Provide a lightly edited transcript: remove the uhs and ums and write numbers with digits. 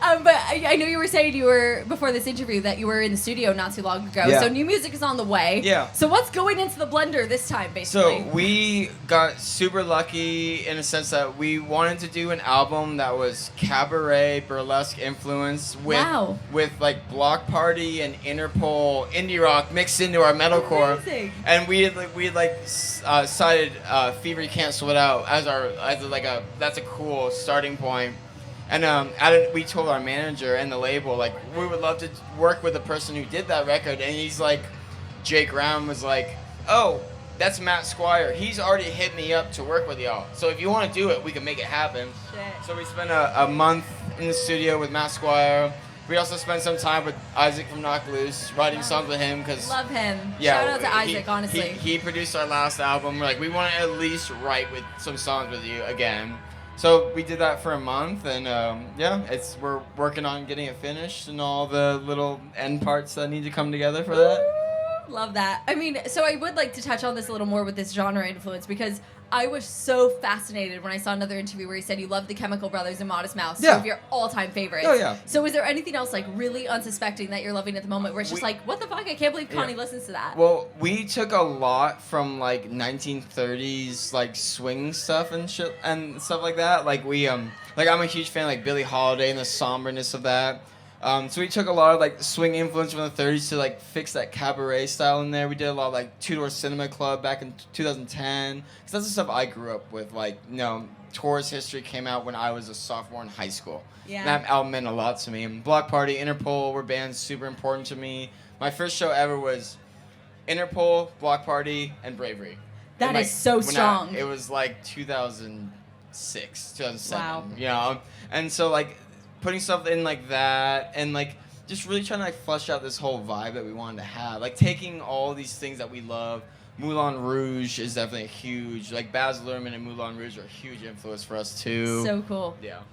But I know you were saying before this interview that you were in the studio not too long ago. Yeah. So new music is on the way. Yeah. So what's going into the blender this time, basically? So we got super lucky in a sense that we wanted to do an album that was cabaret burlesque influence with like Block Party and Interpol indie rock mixed into our metalcore. Amazing. And we had cited Fever You Can't Sweat Out as that's a cool starting point. And we told our manager and the label, like, we would love to work with the person who did that record. And he's like, Jake Brown was like, oh, that's Matt Squire. He's already hit me up to work with y'all. So if you want to do it, we can make it happen. Shit. So we spent a month in the studio with Matt Squire. We also spent some time with Isaac from Knock Loose, writing songs with him. Love him. Yeah, Shout out to Isaac, honestly. He produced our last album. We're like, we want to at least write with some songs with you again. So we did that for a month, and we're working on getting it finished and all the little end parts that need to come together for that. Love that. I mean, so I would like to touch on this a little more with this genre influence, because I was so fascinated when I saw another interview where you said you loved the Chemical Brothers and Modest Mouse, two of your all-time favorites. Oh, yeah. So is there anything else, like, really unsuspecting that you're loving at the moment where it's just like, what the fuck? I can't believe Connie listens to that. Well, we took a lot from, like, 1930s, like, swing stuff and shit and stuff like that. Like, I'm a huge fan of, like, Billie Holiday and the somberness of that. So we took a lot of like swing influence from the 30s to like fix that cabaret style in there. We did a lot of like Two Door Cinema Club back in 2010. Because that's the stuff I grew up with. Like, Tourist History came out when I was a sophomore in high school. Yeah. And that album meant a lot to me. And Block Party, Interpol were bands super important to me. My first show ever was Interpol, Block Party, and Bravery. That is so strong. It was like 2006, 2007. Wow. And so like putting stuff in like that and like just really trying to like flesh out this whole vibe that we wanted to have. Like taking all these things that we love. Moulin Rouge is definitely a huge, like Baz Luhrmann and Moulin Rouge are a huge influence for us too. So cool. Yeah.